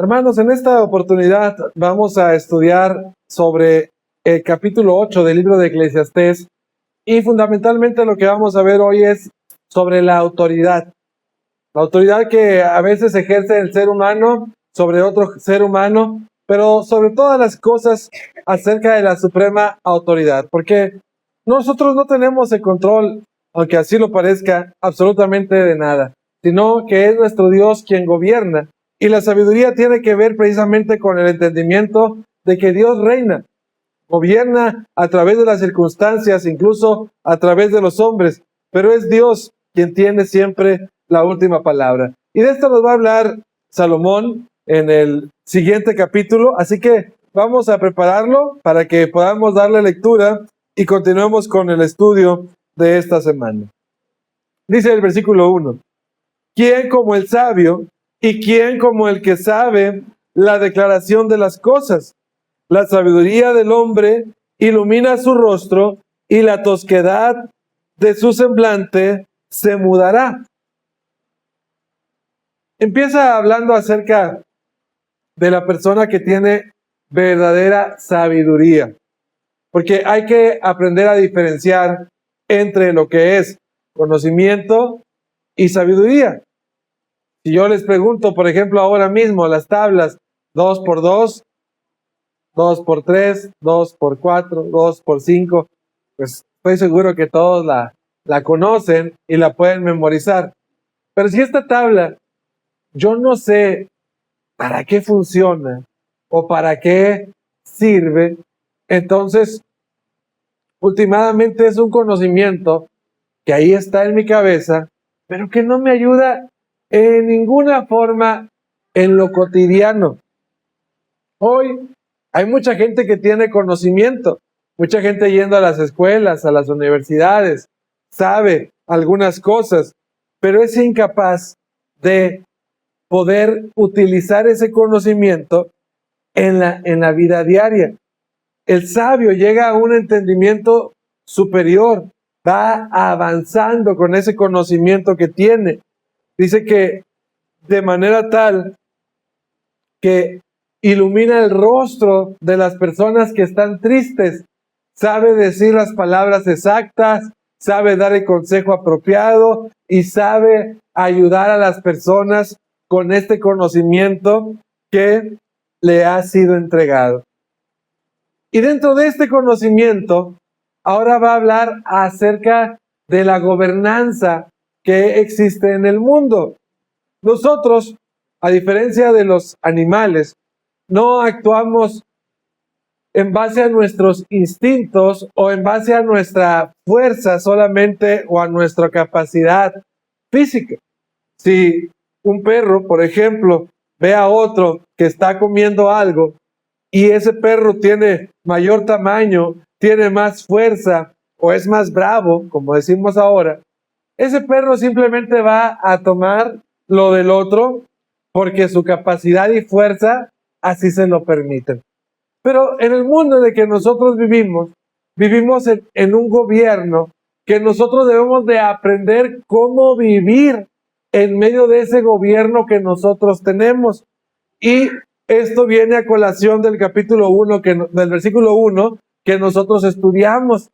Hermanos, en esta oportunidad vamos a estudiar sobre el capítulo 8 del libro de Eclesiastés y fundamentalmente lo que vamos a ver hoy es sobre la autoridad. La autoridad que a veces ejerce el ser humano sobre otro ser humano, pero sobre todas las cosas acerca de la suprema autoridad, porque nosotros no tenemos el control, aunque así lo parezca, absolutamente de nada, sino que es nuestro Dios quien gobierna. Y la sabiduría tiene que ver precisamente con el entendimiento de que Dios reina, gobierna a través de las circunstancias, incluso a través de los hombres, pero es Dios quien tiene siempre la última palabra. Y de esto nos va a hablar Salomón en el siguiente capítulo, así que vamos a prepararlo para que podamos darle lectura y continuemos con el estudio de esta semana. Dice el versículo 1: ¿Quién como el sabio y quién como el que sabe la declaración de las cosas? La sabiduría del hombre ilumina su rostro y la tosquedad de su semblante se mudará. Empieza hablando acerca de la persona que tiene verdadera sabiduría, porque hay que aprender a diferenciar entre lo que es conocimiento y sabiduría. Si yo les pregunto, por ejemplo, ahora mismo las tablas 2 por 2, 2 por 3, 2 por 4, 2 por 5, pues estoy seguro que todos la conocen y la pueden memorizar. Pero si esta tabla yo no sé para qué funciona o para qué sirve, entonces últimamente es un conocimiento que ahí está en mi cabeza, pero que no me ayuda en ninguna forma en lo cotidiano. Hoy hay mucha gente que tiene conocimiento, mucha gente yendo a las escuelas, a las universidades, sabe algunas cosas, pero es incapaz de poder utilizar ese conocimiento en la vida diaria. El sabio llega a un entendimiento superior, va avanzando con ese conocimiento que tiene. Dice que de manera tal que ilumina el rostro de las personas que están tristes, sabe decir las palabras exactas, sabe dar el consejo apropiado y sabe ayudar a las personas con este conocimiento que le ha sido entregado. Y dentro de este conocimiento, ahora va a hablar acerca de la gobernanza que existe en el mundo. Nosotros, a diferencia de los animales, no actuamos en base a nuestros instintos o en base a nuestra fuerza solamente o a nuestra capacidad física. Si un perro, por ejemplo, ve a otro que está comiendo algo y ese perro tiene mayor tamaño, tiene más fuerza o es más bravo, como decimos ahora, ese perro simplemente va a tomar lo del otro porque su capacidad y fuerza así se lo permiten. Pero en el mundo en el que nosotros vivimos en un gobierno que nosotros debemos de aprender cómo vivir en medio de ese gobierno que nosotros tenemos. Y esto viene a colación del capítulo 1, del versículo 1 que nosotros estudiamos.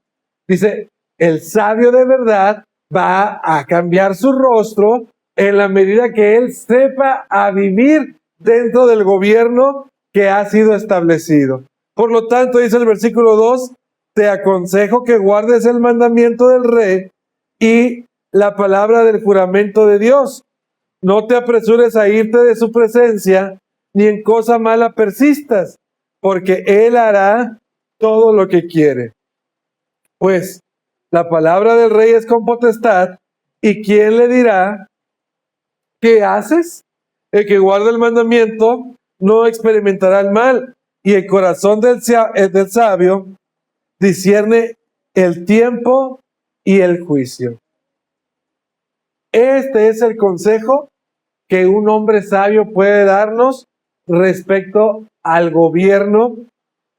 Dice, el sabio de verdad va a cambiar su rostro en la medida que él sepa a vivir dentro del gobierno que ha sido establecido. Por lo tanto, dice el versículo 2, te aconsejo que guardes el mandamiento del rey y la palabra del juramento de Dios. No te apresures a irte de su presencia, ni en cosa mala persistas, porque él hará todo lo que quiere. Pues la palabra del rey es con potestad, ¿y quién le dirá qué haces? El que guarda el mandamiento no experimentará el mal, y el corazón del sabio discierne el tiempo y el juicio. Este es el consejo que un hombre sabio puede darnos respecto al gobierno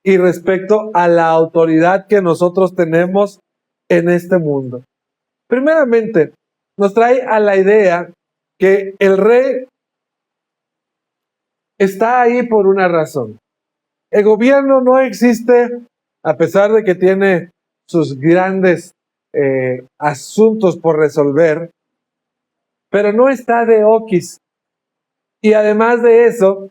y respecto a la autoridad que nosotros tenemos en este mundo. Primeramente, nos trae a la idea que el rey está ahí por una razón. El gobierno no existe, a pesar de que tiene sus grandes asuntos por resolver, pero no está de oquis. Y además de eso,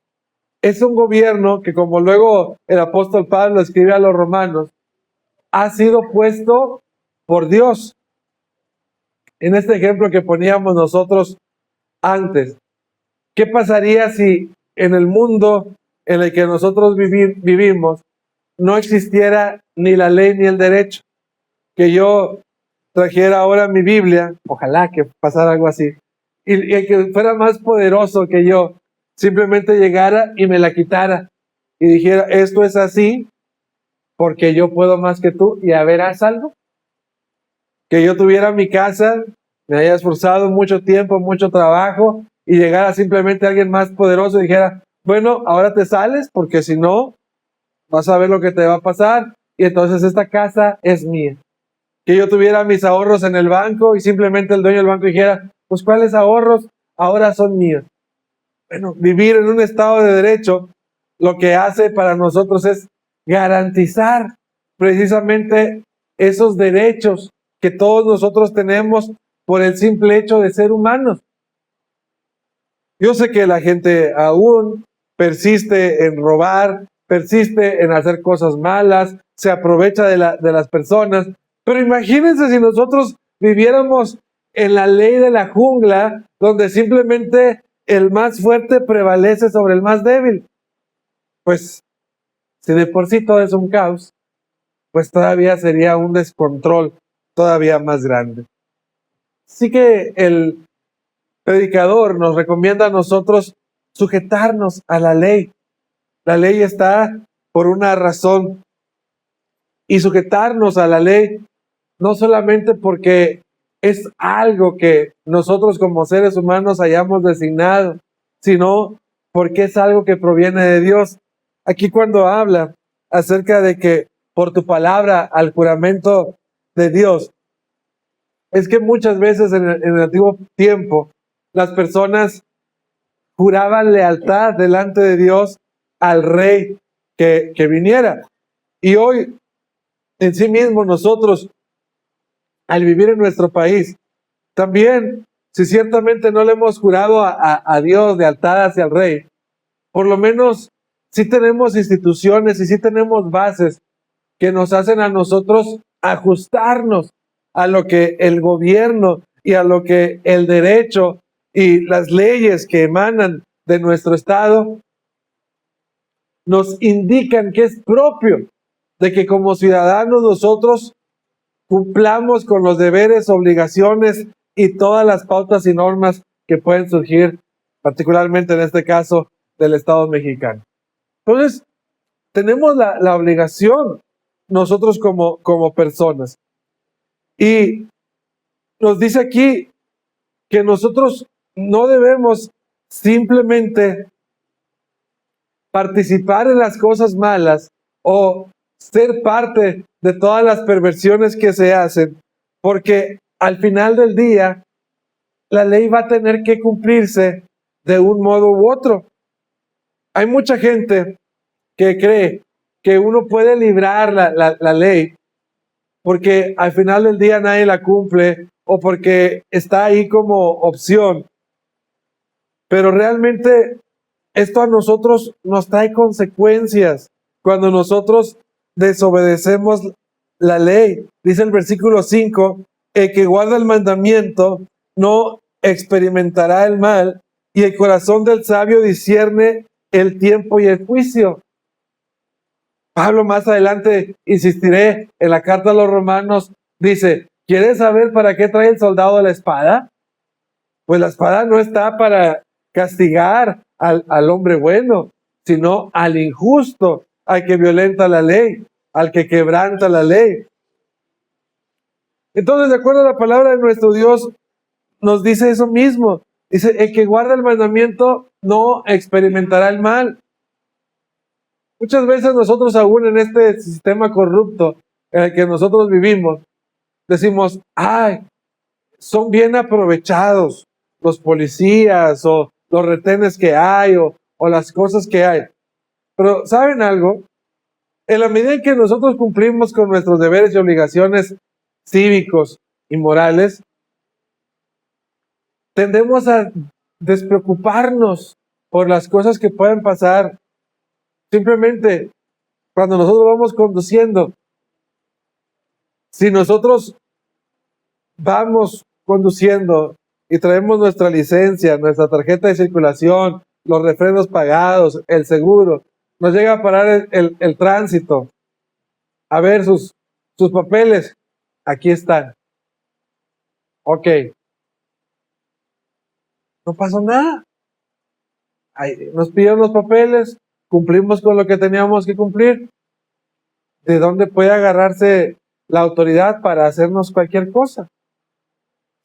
es un gobierno que, como luego el apóstol Pablo escribe a los romanos, ha sido puesto por Dios. En este ejemplo que poníamos nosotros antes, ¿qué pasaría si en el mundo en el que nosotros vivimos no existiera ni la ley ni el derecho? Que yo trajera ahora mi Biblia, ojalá que pasara algo así, y el que fuera más poderoso que yo, simplemente llegara y me la quitara y dijera, esto es así porque yo puedo más que tú, y a ver, haz algo. Que yo tuviera mi casa, me haya esforzado mucho tiempo, mucho trabajo, y llegara simplemente alguien más poderoso y dijera, bueno, ahora te sales porque si no, vas a ver lo que te va a pasar, y entonces esta casa es mía. Que yo tuviera mis ahorros en el banco y simplemente el dueño del banco dijera, pues ¿cuáles ahorros? Ahora son míos. Bueno, vivir en un estado de derecho lo que hace para nosotros es garantizar precisamente esos derechos que todos nosotros tenemos por el simple hecho de ser humanos. Yo sé que la gente aún persiste en robar, persiste en hacer cosas malas, se aprovecha de las personas, pero imagínense si nosotros viviéramos en la ley de la jungla, donde simplemente el más fuerte prevalece sobre el más débil. Pues, si de por sí todo es un caos, pues todavía sería un descontrol todavía más grande. Así que el predicador nos recomienda a nosotros sujetarnos a la ley. La ley está por una razón. Y sujetarnos a la ley no solamente porque es algo que nosotros como seres humanos hayamos designado, sino porque es algo que proviene de Dios. Aquí cuando habla acerca de que por tu palabra al juramento de Dios, es que muchas veces en el antiguo tiempo las personas juraban lealtad delante de Dios al rey que viniera. Y hoy en sí mismo nosotros, al vivir en nuestro país, también, si ciertamente no le hemos jurado a Dios lealtad hacia el rey, por lo menos sí tenemos instituciones y sí tenemos bases que nos hacen a nosotros ajustarnos a lo que el gobierno y a lo que el derecho y las leyes que emanan de nuestro estado nos indican que es propio de que como ciudadanos nosotros cumplamos con los deberes, obligaciones y todas las pautas y normas que pueden surgir, particularmente en este caso del Estado mexicano. Entonces, tenemos la obligación nosotros como personas. Y nos dice aquí que nosotros no debemos simplemente participar en las cosas malas o ser parte de todas las perversiones que se hacen, porque al final del día la ley va a tener que cumplirse de un modo u otro. Hay mucha gente que cree que uno puede librar la ley porque al final del día nadie la cumple o porque está ahí como opción. Pero realmente esto a nosotros nos trae consecuencias cuando nosotros desobedecemos la ley. Dice el versículo 5, el que guarda el mandamiento no experimentará el mal, y el corazón del sabio discierne el tiempo y el juicio. Pablo más adelante, insistiré, en la carta a los romanos, dice, ¿quieres saber para qué trae el soldado la espada? Pues la espada no está para castigar al hombre bueno, sino al injusto, al que violenta la ley, al que quebranta la ley. Entonces, de acuerdo a la palabra de nuestro Dios, nos dice eso mismo. Dice, el que guarda el mandamiento no experimentará el mal. Muchas veces nosotros aún en este sistema corrupto en el que nosotros vivimos, decimos, ay, son bien aprovechados los policías o los retenes que hay o o las cosas que hay. Pero ¿saben algo? En la medida en que nosotros cumplimos con nuestros deberes y obligaciones cívicos y morales, tendemos a despreocuparnos por las cosas que pueden pasar. Simplemente, cuando nosotros vamos conduciendo, si nosotros vamos conduciendo y traemos nuestra licencia, nuestra tarjeta de circulación, los refrenos pagados, el seguro, nos llega a parar el tránsito, a ver sus papeles, aquí están. Ok. No pasó nada. Nos pidieron los papeles, cumplimos con lo que teníamos que cumplir. ¿De dónde puede agarrarse la autoridad para hacernos cualquier cosa?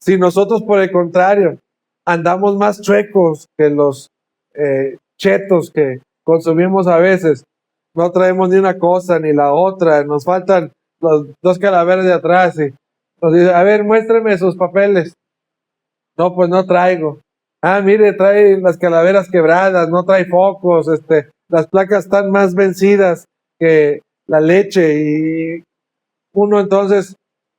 Si nosotros, por el contrario, andamos más chuecos que los chetos que consumimos a veces, no traemos ni una cosa ni la otra, nos faltan los 2 calaveras de atrás y nos dice, a ver, muéstreme sus papeles. No, pues no traigo. Ah, mire, trae las calaveras quebradas, no trae focos, las placas están más vencidas que la leche. Y uno entonces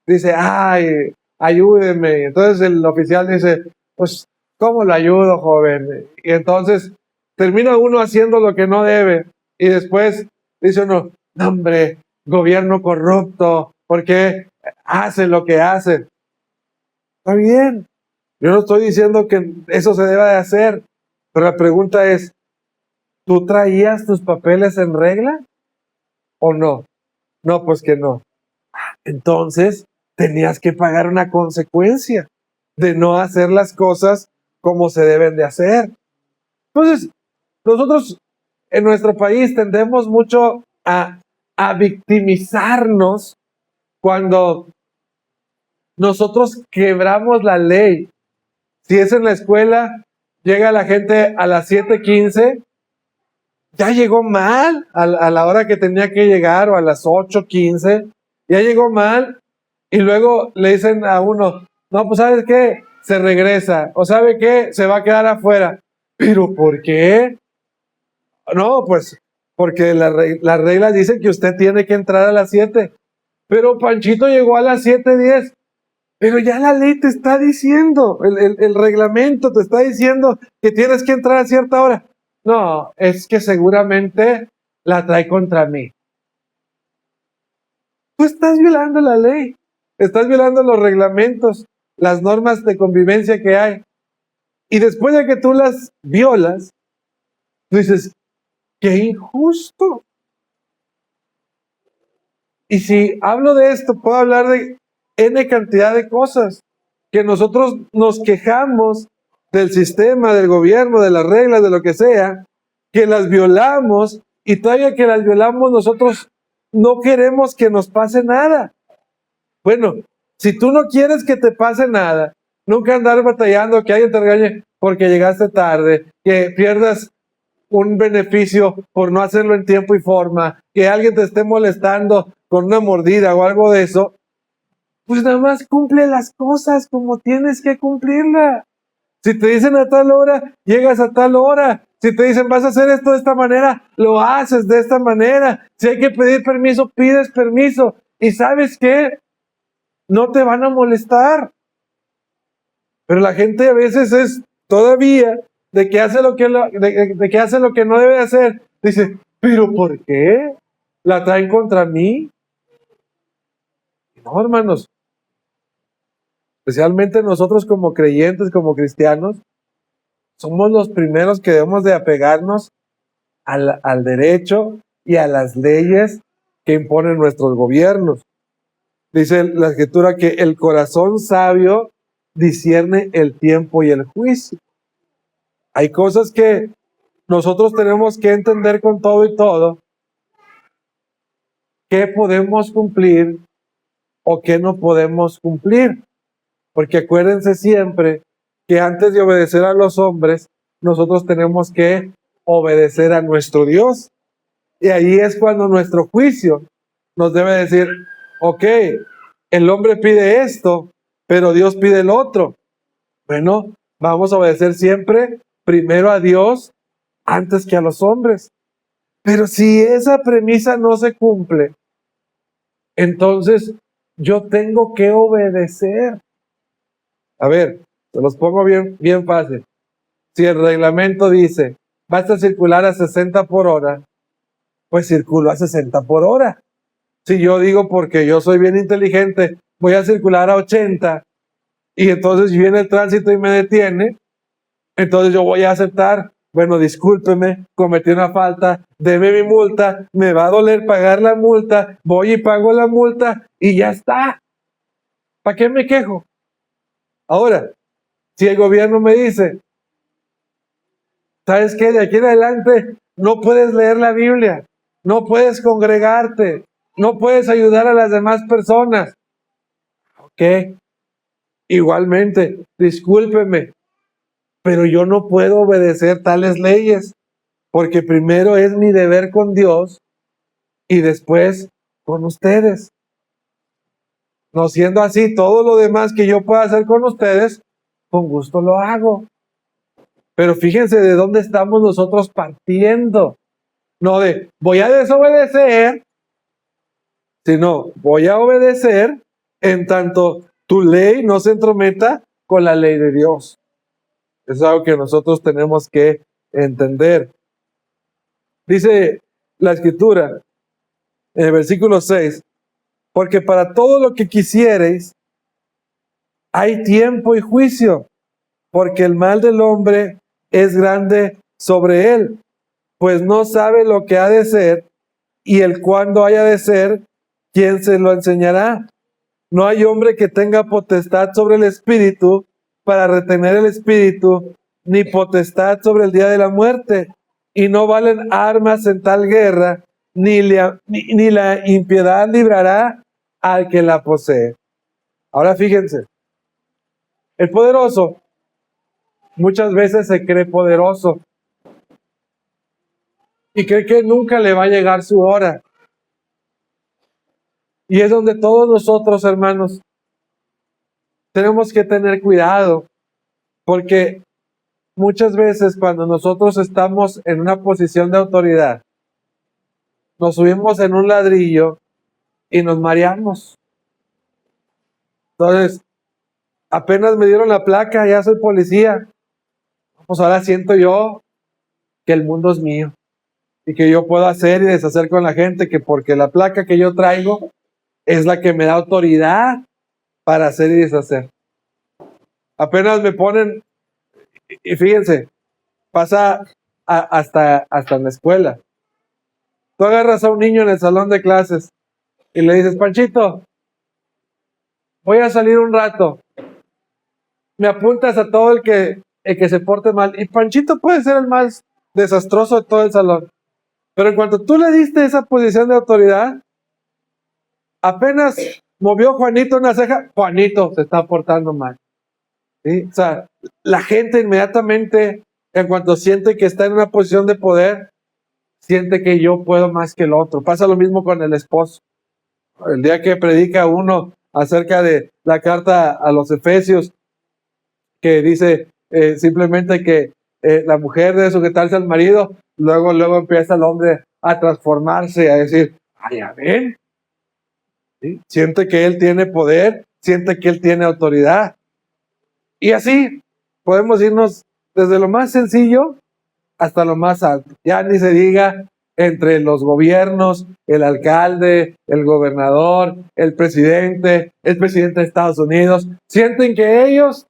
dice, ay, ayúdeme. Entonces el oficial dice, pues, ¿cómo lo ayudo, joven? Y entonces termina uno haciendo lo que no debe. Y después dice uno, no, hombre, gobierno corrupto, ¿por qué hace lo que hace? Está bien. Yo no estoy diciendo que eso se deba de hacer, pero la pregunta es, ¿tú traías tus papeles en regla o no? No, pues que no. Entonces, tenías que pagar una consecuencia de no hacer las cosas como se deben de hacer. Entonces, nosotros en nuestro país tendemos mucho a victimizarnos cuando nosotros quebramos la ley. Si es en la escuela, llega la gente a las 7:15, ya llegó mal a la hora que tenía que llegar, o a las 8:15, ya llegó mal, y luego le dicen a uno, no, pues ¿sabes qué? Se regresa, o ¿sabe qué? Se va a quedar afuera. ¿Pero por qué? No, pues porque las reglas dicen que usted tiene que entrar a las 7, pero Panchito llegó a las 7:10. Pero ya la ley te está diciendo, el reglamento te está diciendo que tienes que entrar a cierta hora. No, es que seguramente la trae contra mí. Tú estás violando la ley, estás violando los reglamentos, las normas de convivencia que hay. Y después de que tú las violas, tú dices, qué injusto. Y si hablo de esto, puedo hablar de N cantidad de cosas que nosotros nos quejamos del sistema, del gobierno, de las reglas, de lo que sea, que las violamos, y todavía que las violamos nosotros no queremos que nos pase nada. Bueno, si tú no quieres que te pase nada, nunca andar batallando, que alguien te regañe porque llegaste tarde, que pierdas un beneficio por no hacerlo en tiempo y forma, que alguien te esté molestando con una mordida o algo de eso, pues nada más cumple las cosas como tienes que cumplirlas. Si te dicen a tal hora, llegas a tal hora. Si te dicen vas a hacer esto de esta manera, lo haces de esta manera. Si hay que pedir permiso, pides permiso. ¿Y sabes qué? No te van a molestar. Pero la gente a veces es todavía de que hace lo que, de que hace lo que no debe hacer. Dice, ¿pero por qué? ¿La traen contra mí? No, hermanos. Especialmente nosotros como creyentes, como cristianos, somos los primeros que debemos de apegarnos al derecho y a las leyes que imponen nuestros gobiernos. Dice la Escritura que el corazón sabio discierne el tiempo y el juicio. Hay cosas que nosotros tenemos que entender con todo y todo, qué podemos cumplir o qué no podemos cumplir. Porque acuérdense siempre que antes de obedecer a los hombres, nosotros tenemos que obedecer a nuestro Dios. Y ahí es cuando nuestro juicio nos debe decir, ok, el hombre pide esto, pero Dios pide el otro. Bueno, vamos a obedecer siempre primero a Dios antes que a los hombres. Pero si esa premisa no se cumple, entonces yo tengo que obedecer. A ver, se los pongo bien fácil. Si el reglamento dice, vas a circular a 60 por hora, pues circulo a 60 por hora. Si yo digo, porque yo soy bien inteligente, voy a circular a 80, y entonces viene el tránsito y me detiene, entonces yo voy a aceptar, bueno, discúlpeme, cometí una falta, deme mi multa, me va a doler pagar la multa, voy y pago la multa y ya está. ¿Para qué me quejo? Ahora, si el gobierno me dice, ¿sabes qué? De aquí en adelante no puedes leer la Biblia, no puedes congregarte, no puedes ayudar a las demás personas. ¿Ok? Igualmente, discúlpeme, pero yo no puedo obedecer tales leyes, porque primero es mi deber con Dios y después con ustedes. No siendo así, todo lo demás que yo pueda hacer con ustedes, con gusto lo hago. Pero fíjense de dónde estamos nosotros partiendo. No de voy a desobedecer, sino voy a obedecer en tanto tu ley no se entrometa con la ley de Dios. Es algo que nosotros tenemos que entender. Dice la Escritura en el versículo 6, porque para todo lo que quisiereis hay tiempo y juicio, porque el mal del hombre es grande sobre él, pues no sabe lo que ha de ser, y el cuándo haya de ser, ¿quién se lo enseñará? No hay hombre que tenga potestad sobre el espíritu para retener el espíritu, ni potestad sobre el día de la muerte, y no valen armas en tal guerra, ni la impiedad librará al que la posee. Ahora fíjense, el poderoso muchas veces se cree poderoso y cree que nunca le va a llegar su hora. Y es donde todos nosotros, hermanos, tenemos que tener cuidado, porque muchas veces cuando nosotros estamos en una posición de autoridad, nos subimos en un ladrillo y nos mareamos. Entonces, apenas me dieron la placa, ya soy policía. Pues ahora siento yo que el mundo es mío y que yo puedo hacer y deshacer con la gente, que porque la placa que yo traigo es la que me da autoridad para hacer y deshacer. Apenas me ponen, y fíjense, pasa hasta en la escuela. Tú agarras a un niño en el salón de clases y le dices, Panchito, voy a salir un rato. Me apuntas a todo el que se porte mal. Y Panchito puede ser el más desastroso de todo el salón. Pero en cuanto tú le diste esa posición de autoridad, apenas movió Juanito una ceja, Juanito se está portando mal. ¿Sí? O sea, la gente inmediatamente, en cuanto siente que está en una posición de poder, siente que yo puedo más que el otro. Pasa lo mismo con el esposo. El día que predica uno acerca de la carta a los Efesios, que dice simplemente que la mujer debe sujetarse al marido, luego empieza el hombre a transformarse, a decir, ay, a ver, ¿sí? Siente que él tiene poder, siente que él tiene autoridad. Y así podemos irnos desde lo más sencillo hasta lo más alto. Ya ni se diga entre los gobiernos, el alcalde, el gobernador, el presidente de Estados Unidos. Sienten que ellos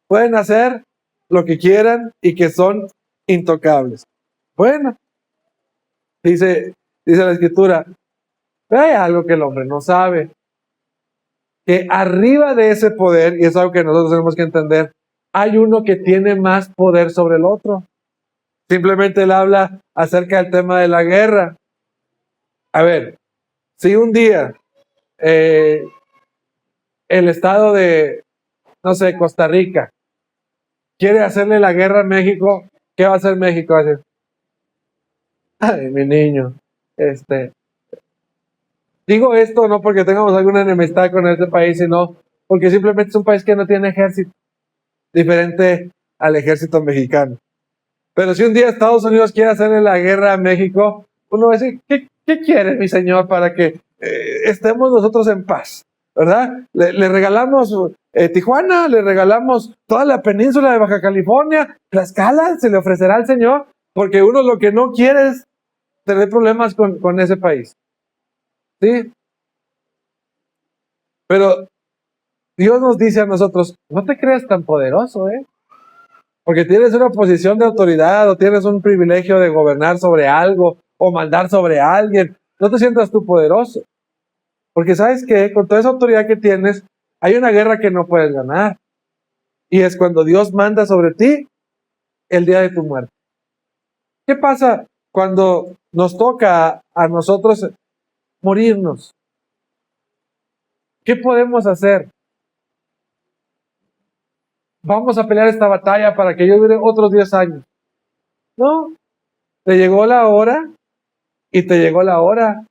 pueden hacer lo que quieran y que son intocables. Bueno, dice la Escritura, hay algo que el hombre no sabe, que arriba de ese poder, y es algo que nosotros tenemos que entender, hay uno que tiene más poder sobre el otro. Simplemente él habla acerca del tema de la guerra. A ver, si un día el estado de, no sé, Costa Rica, quiere hacerle la guerra a México, ¿qué va a hacer México? Va a decir, ay, mi niño, digo esto no porque tengamos alguna enemistad con este país, sino porque simplemente es un país que no tiene ejército, diferente al ejército mexicano. Pero si un día Estados Unidos quiere hacerle la guerra a México, uno va a decir, ¿qué quiere mi señor para que estemos nosotros en paz? ¿Verdad? Le regalamos Tijuana, le regalamos toda la península de Baja California, Tlaxcala se le ofrecerá al señor, porque uno lo que no quiere es tener problemas con ese país. ¿Sí? Pero Dios nos dice a nosotros, no te creas tan poderoso, porque tienes una posición de autoridad o tienes un privilegio de gobernar sobre algo o mandar sobre alguien. No te sientas tú poderoso. Porque sabes que con toda esa autoridad que tienes, hay una guerra que no puedes ganar. Y es cuando Dios manda sobre ti el día de tu muerte. ¿Qué pasa cuando nos toca a nosotros morirnos? ¿Qué podemos hacer? Vamos a pelear esta batalla para que yo dure otros 10 años. No, te llegó la hora y te llegó la hora.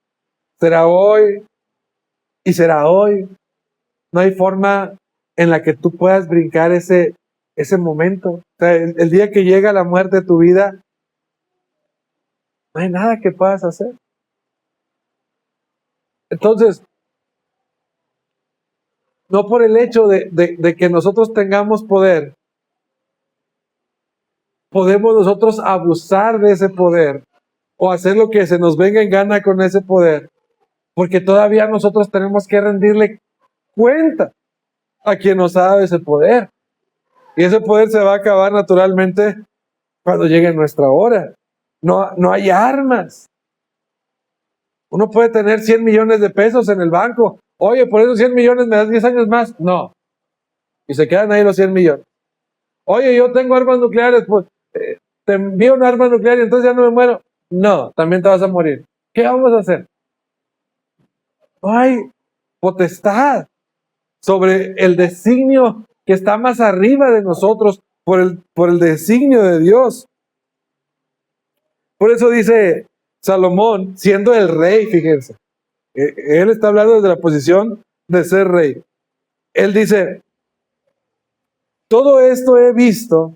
Será hoy y será hoy. No hay forma en la que tú puedas brincar ese momento. O sea, el día que llega la muerte de tu vida, no hay nada que puedas hacer. Entonces, no por el hecho de que nosotros tengamos poder, podemos nosotros abusar de ese poder o hacer lo que se nos venga en gana con ese poder, porque todavía nosotros tenemos que rendirle cuenta a quien nos ha dado ese poder. Y ese poder se va a acabar naturalmente cuando llegue nuestra hora. No hay armas. Uno puede tener 100 millones de pesos en el banco. Oye, por esos 100 millones me das 10 años más. No. Y se quedan ahí los 100 millones. Oye, yo tengo armas nucleares, pues te envío un arma nuclear y entonces ya no me muero. No, también te vas a morir. ¿Qué vamos a hacer? No hay potestad sobre el designio que está más arriba de nosotros por el designio de Dios. Por eso dice Salomón, siendo el rey, fíjense, él está hablando desde la posición de ser rey. Él dice, todo esto he visto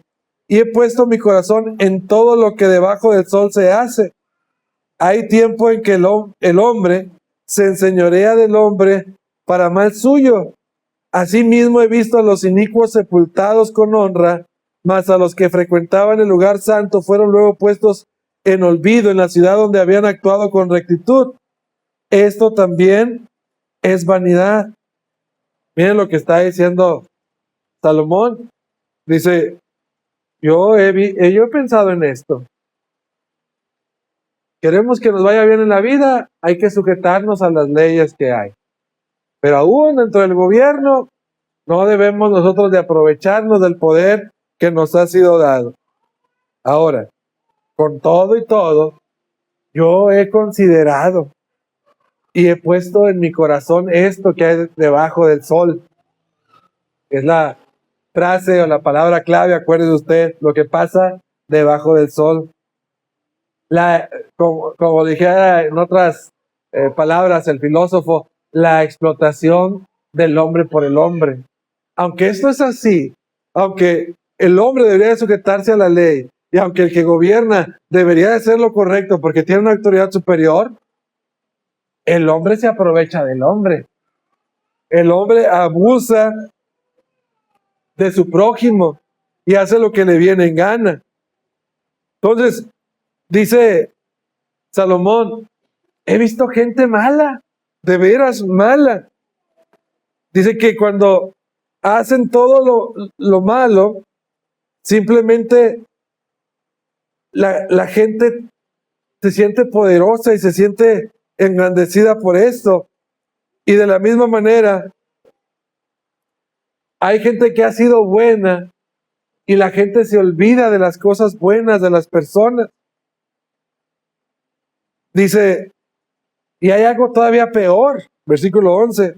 y he puesto mi corazón en todo lo que debajo del sol se hace. Hay tiempo en que el hombre se enseñorea del hombre para mal suyo. Asimismo he visto a los inicuos sepultados con honra, mas a los que frecuentaban el lugar santo fueron luego puestos en olvido en la ciudad donde habían actuado con rectitud. Esto también es vanidad. Miren lo que está diciendo Salomón. Dice, yo he pensado en esto. Queremos que nos vaya bien en la vida, hay que sujetarnos a las leyes que hay. Pero aún dentro del gobierno, no debemos nosotros de aprovecharnos del poder que nos ha sido dado. Ahora, con todo y todo, yo he considerado y he puesto en mi corazón esto que hay debajo del sol. Es la frase o la palabra clave, acuérdese usted, lo que pasa debajo del sol. Como dijera en otras palabras el filósofo, la explotación del hombre por el hombre. Aunque esto es así, aunque el hombre debería sujetarse a la ley y aunque el que gobierna debería de hacer lo correcto porque tiene una autoridad superior, el hombre se aprovecha del hombre. El hombre abusa de su prójimo y hace lo que le viene en gana. Entonces, dice Salomón, he visto gente mala, de veras mala. Dice que cuando hacen todo lo malo, simplemente la gente se siente poderosa y se siente engrandecida por esto. Y de la misma manera, hay gente que ha sido buena y la gente se olvida de las cosas buenas de las personas. Dice, y hay algo todavía peor, versículo 11,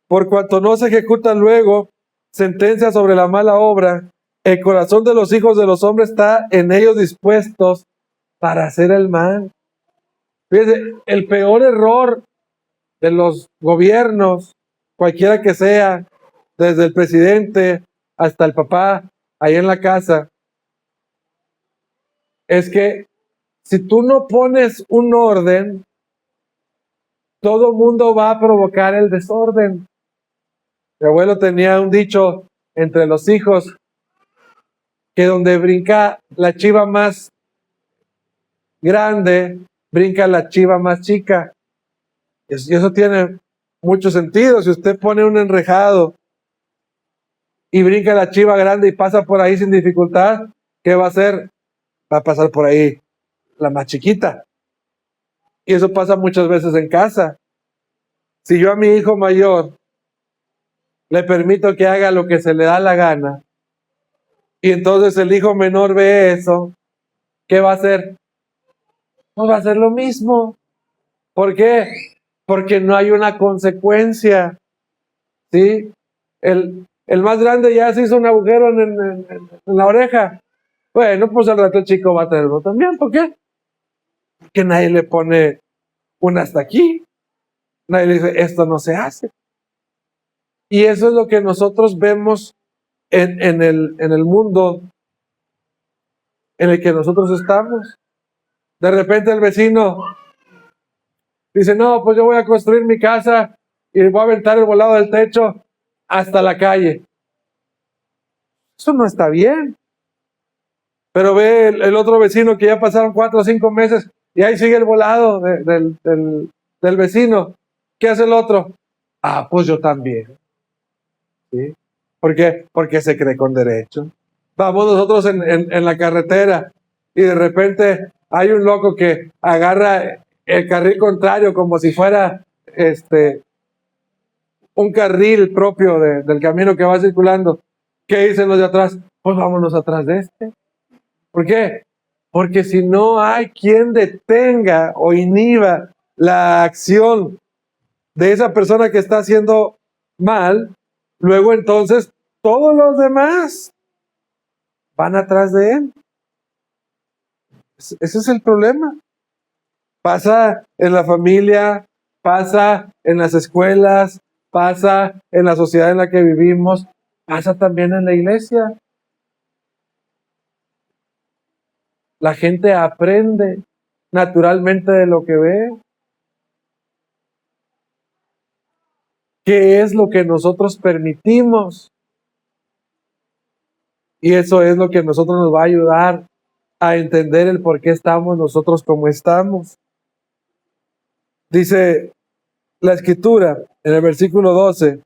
por cuanto no se ejecuta luego sentencia sobre la mala obra, el corazón de los hijos de los hombres está en ellos dispuestos para hacer el mal. Fíjense, el peor error de los gobiernos, cualquiera que sea, desde el presidente hasta el papá, ahí en la casa, es que si tú no pones un orden, todo mundo va a provocar el desorden. Mi abuelo tenía un dicho entre los hijos, que donde brinca la chiva más grande, brinca la chiva más chica. Y eso tiene mucho sentido. Si usted pone un enrejado y brinca la chiva grande y pasa por ahí sin dificultad, ¿qué va a hacer? Va a pasar por ahí la más chiquita. Y eso pasa muchas veces en casa. Si yo a mi hijo mayor le permito que haga lo que se le da la gana, y entonces el hijo menor ve eso, ¿qué va a hacer? No va a hacer lo mismo. ¿Por qué? Porque no hay una consecuencia. ¿Sí? El más grande ya se hizo un agujero en la oreja. Bueno, pues al rato el chico va a tenerlo también. ¿Por qué? Porque nadie le pone un hasta aquí. Nadie le dice, esto no se hace. Y eso es lo que nosotros vemos en el mundo en el que nosotros estamos. De repente el vecino dice, no, pues yo voy a construir mi casa y voy a aventar el volado del techo hasta la calle. Eso no está bien. Pero ve el otro vecino que ya pasaron 4 o 5 meses y ahí sigue el volado del vecino. ¿Qué hace el otro? Ah, pues yo también. ¿Sí? ¿Por qué? Porque se cree con derecho. Vamos nosotros en la carretera y de repente hay un loco que agarra el carril contrario como si fuera un carril propio del camino que va circulando. ¿Qué dicen los de atrás? Pues vámonos atrás de este. ¿Por qué? Porque si no hay quien detenga o inhiba la acción de esa persona que está haciendo mal, luego entonces todos los demás van atrás de él. Ese es el problema. Pasa en la familia, pasa en las escuelas, pasa en la sociedad en la que vivimos, pasa también en la iglesia. La gente aprende naturalmente de lo que ve. ¿Qué es lo que nosotros permitimos? Y eso es lo que a nosotros nos va a ayudar a entender el por qué estamos nosotros como estamos. Dice la Escritura en el versículo 12,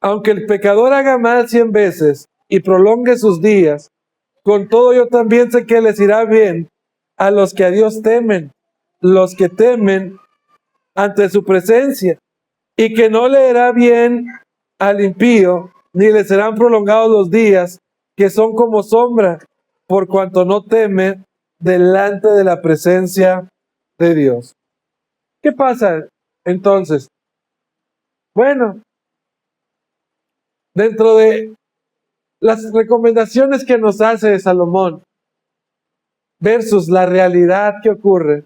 aunque el pecador haga mal 100 veces y prolongue sus días, con todo yo también sé que les irá bien a los que a Dios temen, los que temen ante su presencia, y que no le irá bien al impío, ni le serán prolongados los días, que son como sombra, por cuanto no teme delante de la presencia de Dios. ¿Qué pasa entonces? Bueno, dentro de las recomendaciones que nos hace Salomón versus la realidad que ocurre,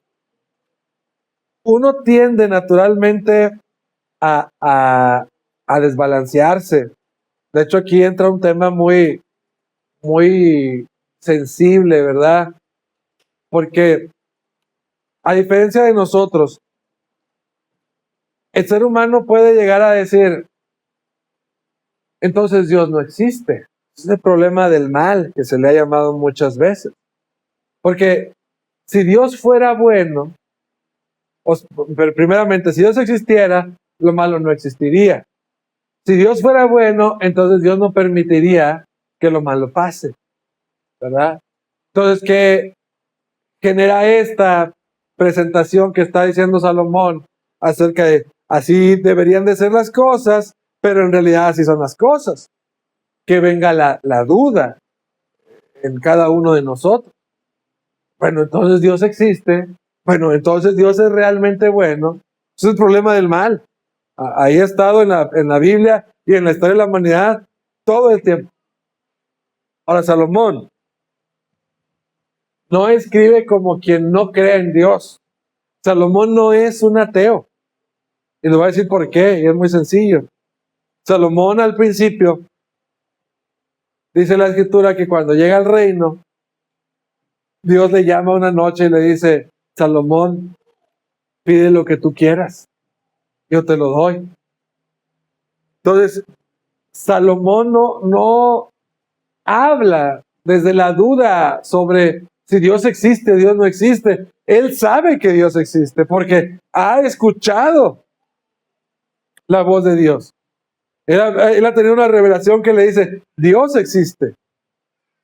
uno tiende naturalmente a desbalancearse. De hecho, aquí entra un tema muy, muy sensible, ¿verdad? Porque a diferencia de nosotros, el ser humano puede llegar a decir, entonces Dios no existe. Es el problema del mal que se le ha llamado muchas veces. Porque si Dios fuera bueno, pero primeramente, si Dios existiera, lo malo no existiría. Si Dios fuera bueno, entonces Dios no permitiría que lo malo pase, ¿verdad? Entonces, ¿qué genera esta presentación que está diciendo Salomón acerca de así deberían de ser las cosas, pero en realidad así son las cosas? Que venga la duda en cada uno de nosotros. Bueno, entonces Dios existe. Bueno, entonces Dios es realmente bueno. Ese es el problema del mal. Ahí ha estado en la Biblia y en la historia de la humanidad todo el tiempo. Ahora, Salomón no escribe como quien no cree en Dios. Salomón no es un ateo. Y le voy a decir por qué, y es muy sencillo. Salomón al principio Dice la escritura que cuando llega al reino, Dios le llama una noche y le dice, Salomón, pide lo que tú quieras, yo te lo doy. Entonces, Salomón no habla desde la duda sobre si Dios existe o Dios no existe. Él sabe que Dios existe porque ha escuchado la voz de Dios. Él ha tenido una revelación que le dice, Dios existe.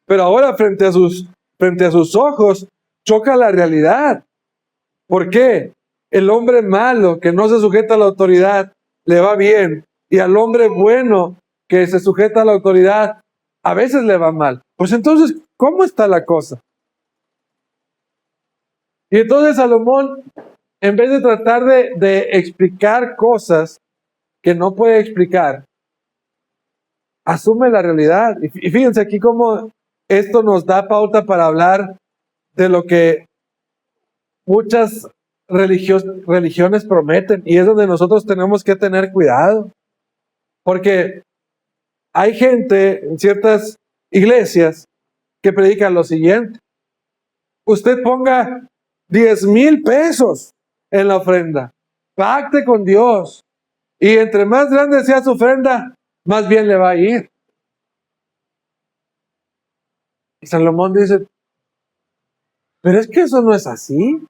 Pero ahora frente a sus ojos choca la realidad. ¿Por qué? El hombre malo que no se sujeta a la autoridad le va bien, y al hombre bueno que se sujeta a la autoridad a veces le va mal. Pues entonces, ¿cómo está la cosa? Y entonces Salomón, en vez de tratar de explicar cosas que no puede explicar, asume la realidad. Y fíjense aquí cómo esto nos da pauta para hablar de lo que muchas religiones prometen, y es donde nosotros tenemos que tener cuidado. Porque hay gente en ciertas iglesias que predican lo siguiente: usted ponga 10,000 pesos en la ofrenda, pacte con Dios, y entre más grande sea su ofrenda, más bien le va a ir. Y Salomón dice, pero es que eso no es así.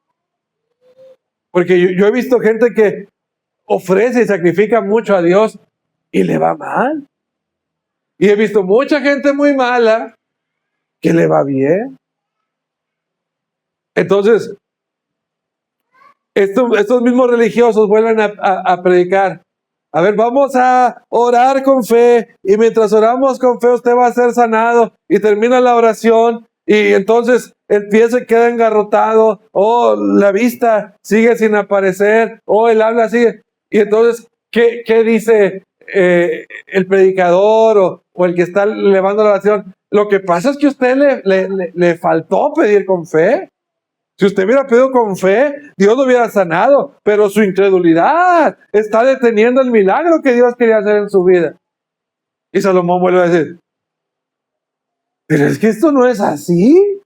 Porque yo he visto gente que ofrece y sacrifica mucho a Dios y le va mal. Y he visto mucha gente muy mala que le va bien. Entonces, estos mismos religiosos vuelven a predicar. A ver, vamos a orar con fe, y mientras oramos con fe usted va a ser sanado, y termina la oración y entonces el pie se queda engarrotado, o la vista sigue sin aparecer, o el habla sigue. Y entonces, ¿qué dice el predicador o el que está elevando la oración? Lo que pasa es que a usted le faltó pedir con fe. Si usted hubiera pedido con fe, Dios lo hubiera sanado, pero su incredulidad está deteniendo el milagro que Dios quería hacer en su vida. Y Salomón vuelve a decir, pero es que esto no es así.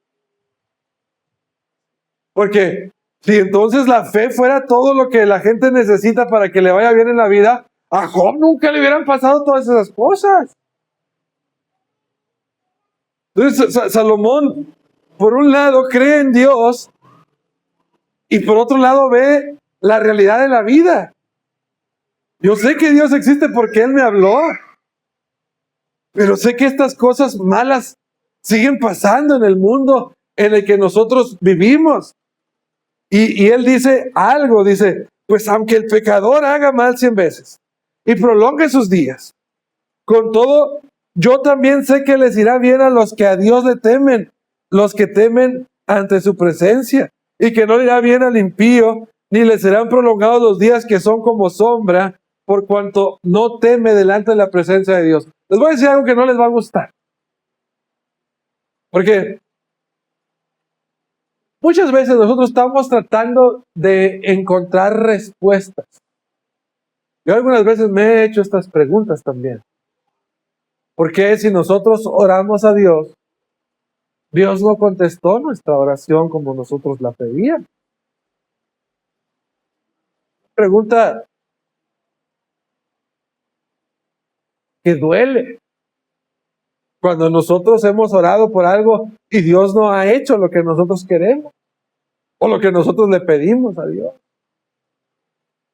Porque si entonces la fe fuera todo lo que la gente necesita para que le vaya bien en la vida, a Job nunca le hubieran pasado todas esas cosas. Entonces Salomón, por un lado, cree en Dios, y por otro lado ve la realidad de la vida. Yo sé que Dios existe porque Él me habló, pero sé que estas cosas malas siguen pasando en el mundo en el que nosotros vivimos. Y Él dice algo, dice, pues aunque el pecador haga mal 100 veces y prolongue sus días, con todo, yo también sé que les irá bien a los que a Dios le temen, los que temen ante su presencia, y que no le irá bien al impío, ni le serán prolongados los días que son como sombra, por cuanto no teme delante de la presencia de Dios. Les voy a decir algo que no les va a gustar, porque muchas veces nosotros estamos tratando de encontrar respuestas. Yo algunas veces me he hecho estas preguntas también. ¿Por qué si nosotros oramos a Dios, Dios no contestó nuestra oración como nosotros la pedíamos? Pregunta que duele. Cuando nosotros hemos orado por algo y Dios no ha hecho lo que nosotros queremos o lo que nosotros le pedimos a Dios.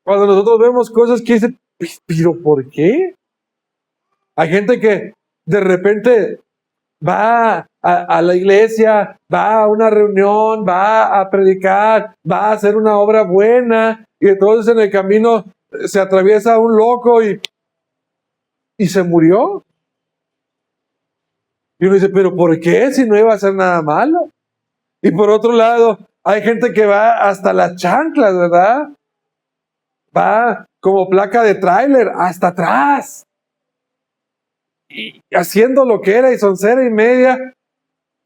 Cuando nosotros vemos cosas que dicen, ¿pero por qué? Hay gente que de repente va a la iglesia, va a una reunión, va a predicar, va a hacer una obra buena, y entonces en el camino se atraviesa un loco y se murió. Y uno dice, ¿pero por qué si no iba a hacer nada malo? Y por otro lado, hay gente que va hasta las chanclas, ¿verdad? Va como placa de tráiler hasta atrás, y haciendo lo que era y soncera y media,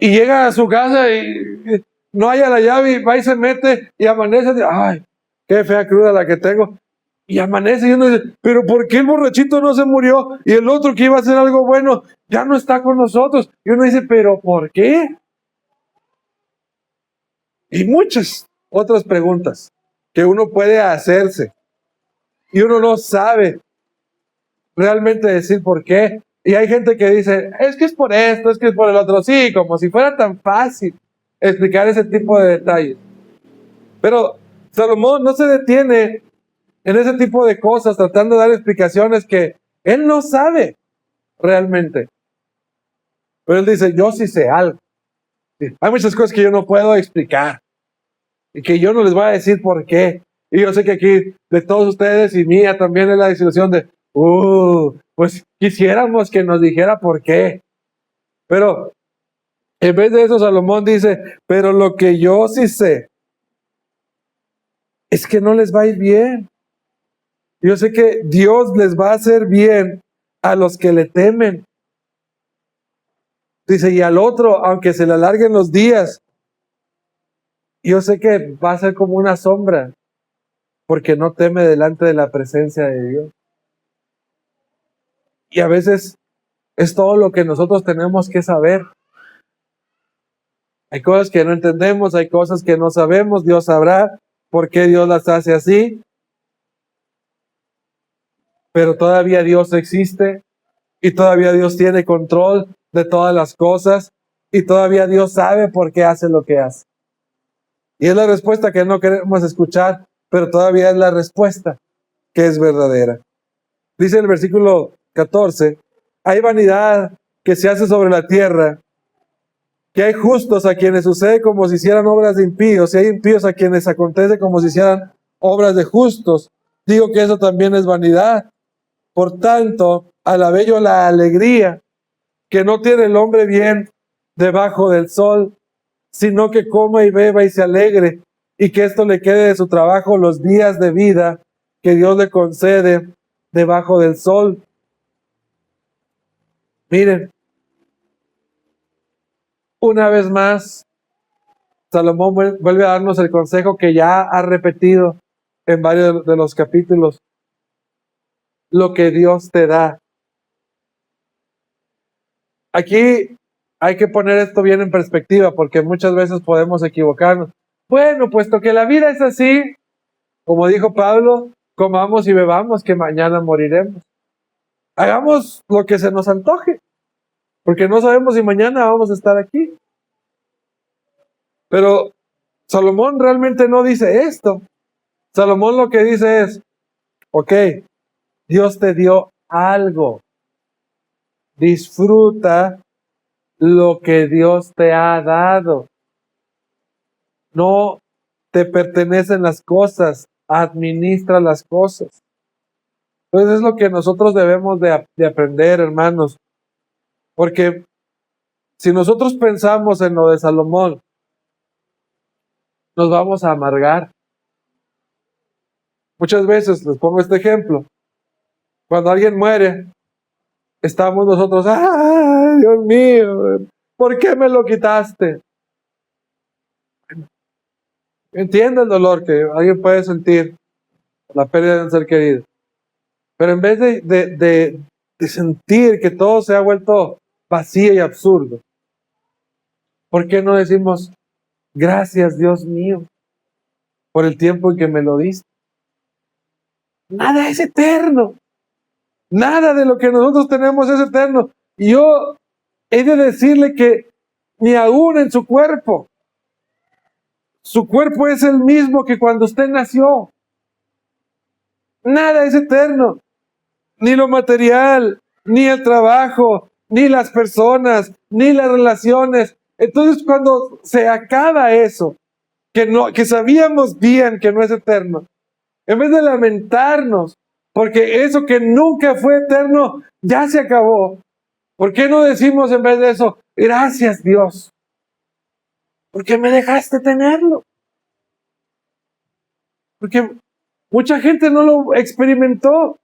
y llega a su casa y no haya la llave, y va y se mete y amanece. Ay, qué fea cruda la que tengo. Y amanece y uno dice, pero ¿por qué el borrachito no se murió? Y el otro que iba a hacer algo bueno ya no está con nosotros. Y uno dice, pero ¿por qué? Y muchas otras preguntas que uno puede hacerse. Y uno no sabe realmente decir por qué. Y hay gente que dice, es que es por esto, es que es por el otro. Sí, como si fuera tan fácil explicar ese tipo de detalles. Pero Salomón no se detiene en ese tipo de cosas, tratando de dar explicaciones que él no sabe realmente. Pero él dice, yo sí sé algo. Sí, hay muchas cosas que yo no puedo explicar y que yo no les voy a decir por qué. Y yo sé que aquí de todos ustedes y mía también es la desilusión de, pues quisiéramos que nos dijera por qué. Pero en vez de eso, Salomón dice, pero lo que yo sí sé es que no les va a ir bien. Yo sé que Dios les va a hacer bien a los que le temen. Dice, y al otro, aunque se le alarguen los días, yo sé que va a ser como una sombra, porque no teme delante de la presencia de Dios. Y a veces es todo lo que nosotros tenemos que saber. Hay cosas que no entendemos, hay cosas que no sabemos, Dios sabrá por qué Dios las hace así, pero todavía Dios existe y todavía Dios tiene control de todas las cosas y todavía Dios sabe por qué hace lo que hace. Y es la respuesta que no queremos escuchar, pero todavía es la respuesta que es verdadera. Dice el versículo 14, hay vanidad que se hace sobre la tierra, que hay justos a quienes sucede como si hicieran obras de impíos, y hay impíos a quienes acontece como si hicieran obras de justos. Digo que eso también es vanidad. Por tanto, alabé yo la alegría que no tiene el hombre bien debajo del sol, sino que coma y beba y se alegre, y que esto le quede de su trabajo los días de vida que Dios le concede debajo del sol. Miren, una vez más, Salomón vuelve a darnos el consejo que ya ha repetido en varios de los capítulos. Lo que Dios te da. Aquí hay que poner esto bien en perspectiva porque muchas veces podemos equivocarnos. Bueno, puesto que la vida es así, como dijo Pablo, comamos y bebamos que mañana moriremos. Hagamos lo que se nos antoje, porque no sabemos si mañana vamos a estar aquí. Pero Salomón realmente no dice esto. Salomón lo que dice es, ok, Dios te dio algo. Disfruta lo que Dios te ha dado. No te pertenecen las cosas, administra las cosas. Entonces es lo que nosotros debemos de aprender, hermanos. Porque si nosotros pensamos en lo de Salomón, nos vamos a amargar. Muchas veces, les pongo este ejemplo, cuando alguien muere, estamos nosotros, ¡ay, Dios mío! ¿Por qué me lo quitaste? Entiendo el dolor que alguien puede sentir, la pérdida de un ser querido. Pero en vez de sentir que todo se ha vuelto vacío y absurdo, ¿por qué no decimos, gracias Dios mío, por el tiempo en que me lo diste? Nada es eterno. Nada de lo que nosotros tenemos es eterno. Y yo he de decirle que ni aún en su cuerpo es el mismo que cuando usted nació. Nada es eterno. Ni lo material, ni el trabajo, ni las personas, ni las relaciones. Entonces, cuando se acaba eso, que sabíamos bien que no es eterno, en vez de lamentarnos, porque eso que nunca fue eterno ya se acabó, ¿por qué no decimos en vez de eso, gracias Dios, porque me dejaste tenerlo? Porque mucha gente no lo experimentó.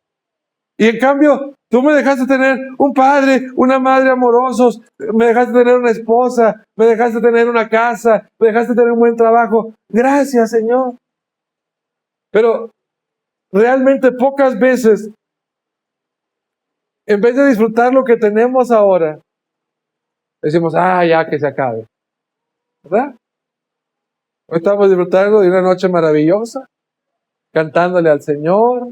Y en cambio, tú me dejaste tener un padre, una madre amorosos, me dejaste tener una esposa, me dejaste tener una casa, me dejaste tener un buen trabajo. Gracias, Señor. Pero realmente pocas veces, en vez de disfrutar lo que tenemos ahora, decimos, ya que se acabe, ¿verdad? Hoy estamos disfrutando de una noche maravillosa, cantándole al Señor,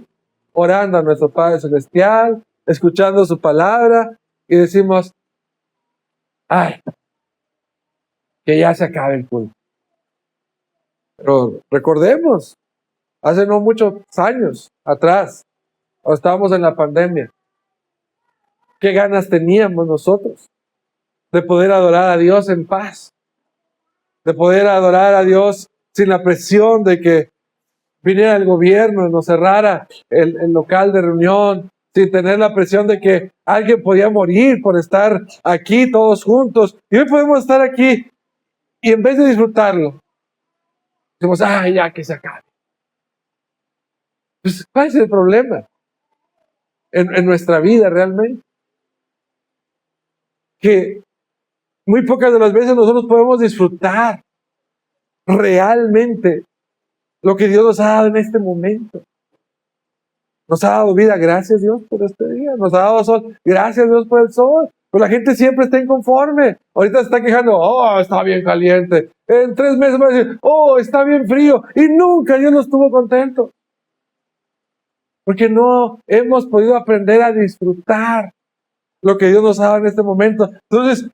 orando a nuestro Padre Celestial, escuchando su palabra, y decimos, que ya se acabe el culto. Pero recordemos, hace no muchos años atrás, cuando estábamos en la pandemia, qué ganas teníamos nosotros de poder adorar a Dios en paz, de poder adorar a Dios sin la presión de que viniera el gobierno y nos cerrara el local de reunión, sin tener la presión de que alguien podía morir por estar aquí todos juntos. Y hoy podemos estar aquí y en vez de disfrutarlo, decimos, ya que se acabe. Pues, ¿cuál es el problema en nuestra vida realmente? Que muy pocas de las veces nosotros podemos disfrutar realmente lo que Dios nos ha dado en este momento. Nos ha dado vida, gracias Dios por este día. Nos ha dado sol, gracias Dios por el sol. Pero la gente siempre está inconforme. Ahorita se está quejando, está bien caliente. En 3 meses va a decir, está bien frío. Y nunca Dios nos estuvo contento. Porque no hemos podido aprender a disfrutar lo que Dios nos ha dado en este momento. Entonces,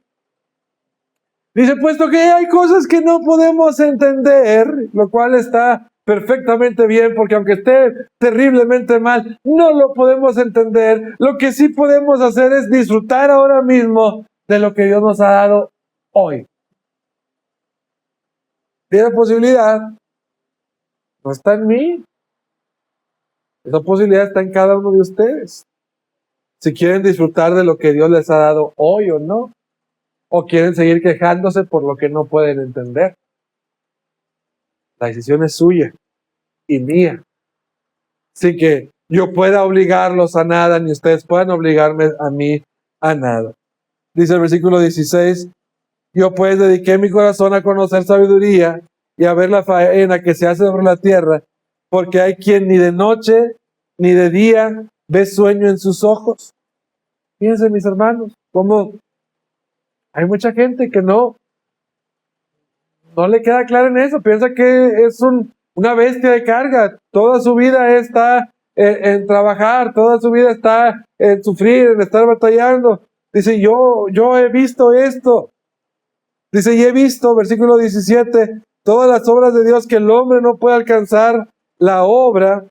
dice, puesto que hay cosas que no podemos entender, lo cual está perfectamente bien, porque aunque esté terriblemente mal, no lo podemos entender. Lo que sí podemos hacer es disfrutar ahora mismo de lo que Dios nos ha dado hoy. ¿Tiene posibilidad? No está en mí. Esa posibilidad está en cada uno de ustedes. Si quieren disfrutar de lo que Dios les ha dado hoy o no, o quieren seguir quejándose por lo que no pueden entender. La decisión es suya y mía. Sin que yo pueda obligarlos a nada, ni ustedes puedan obligarme a mí a nada. Dice el versículo 16, yo pues dediqué mi corazón a conocer sabiduría y a ver la faena que se hace sobre la tierra, porque hay quien ni de noche ni de día ve sueño en sus ojos. Fíjense, mis hermanos, cómo hay mucha gente que no le queda claro en eso, piensa que es una bestia de carga, toda su vida está en trabajar, toda su vida está en sufrir, en estar batallando. Dice, yo he visto esto. Dice, y he visto, versículo 17, todas las obras de Dios, que el hombre no puede alcanzar la obra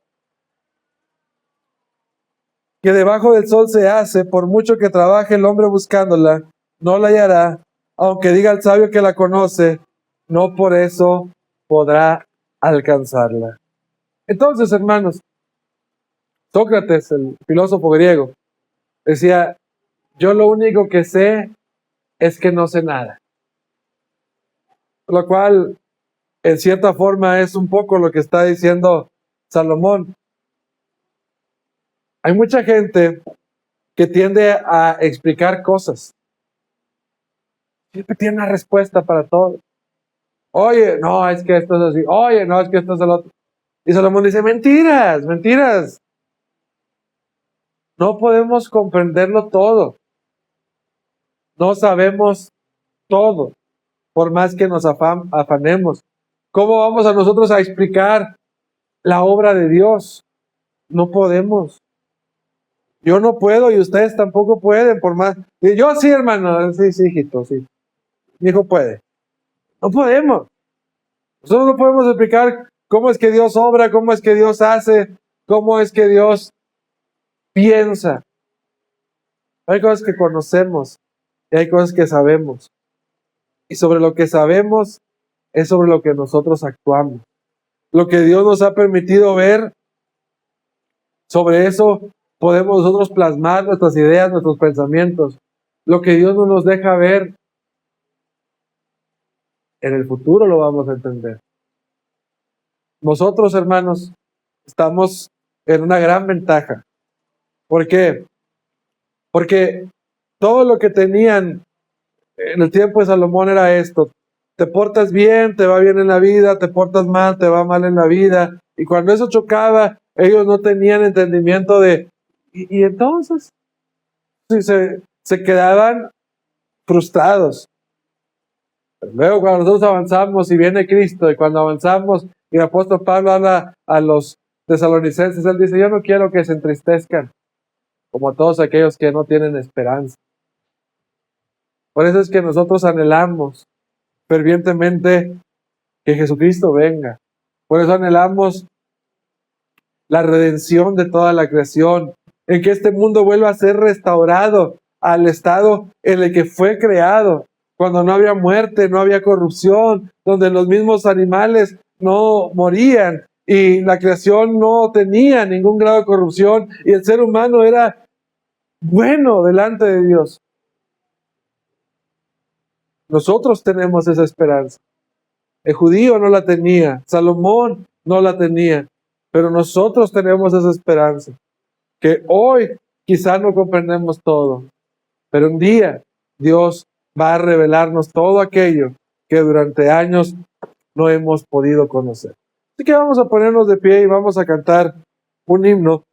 que debajo del sol se hace, por mucho que trabaje el hombre buscándola, no la hallará, aunque diga el sabio que la conoce, no por eso podrá alcanzarla. Entonces, hermanos, Sócrates, el filósofo griego, decía, yo lo único que sé es que no sé nada. Lo cual, en cierta forma, es un poco lo que está diciendo Salomón. Hay mucha gente que tiende a explicar cosas. Siempre tiene una respuesta para todo. Oye, no, es que esto es así. Oye, no, es que esto es el otro. Y Salomón dice, mentiras, mentiras. No podemos comprenderlo todo. No sabemos todo, por más que nos afanemos. ¿Cómo vamos a nosotros a explicar la obra de Dios? No podemos. Yo no puedo y ustedes tampoco pueden, por más. Yo sí, hermano, sí, hijito, sí. Mi hijo puede. No podemos. Nosotros no podemos explicar cómo es que Dios obra, cómo es que Dios hace, cómo es que Dios piensa. Hay cosas que conocemos y hay cosas que sabemos. Y sobre lo que sabemos es sobre lo que nosotros actuamos. Lo que Dios nos ha permitido ver, sobre eso podemos nosotros plasmar nuestras ideas, nuestros pensamientos. Lo que Dios no nos deja ver, en el futuro lo vamos a entender. Nosotros, hermanos, estamos en una gran ventaja. ¿Por qué? Porque todo lo que tenían en el tiempo de Salomón era esto. Te portas bien, te va bien en la vida, te portas mal, te va mal en la vida. Y cuando eso chocaba, ellos no tenían entendimiento de... Y entonces, sí, se quedaban frustrados. Luego cuando nosotros avanzamos y viene Cristo, y cuando avanzamos y el apóstol Pablo habla a los tesalonicenses, él dice, yo no quiero que se entristezcan, como todos aquellos que no tienen esperanza. Por eso es que nosotros anhelamos fervientemente que Jesucristo venga. Por eso anhelamos la redención de toda la creación, en que este mundo vuelva a ser restaurado al estado en el que fue creado, cuando no había muerte, no había corrupción, donde los mismos animales no morían y la creación no tenía ningún grado de corrupción y el ser humano era bueno delante de Dios. Nosotros tenemos esa esperanza. El judío no la tenía, Salomón no la tenía, pero nosotros tenemos esa esperanza, que hoy quizás no comprendemos todo, pero un día Dios va a revelarnos todo aquello que durante años no hemos podido conocer. Así que vamos a ponernos de pie y vamos a cantar un himno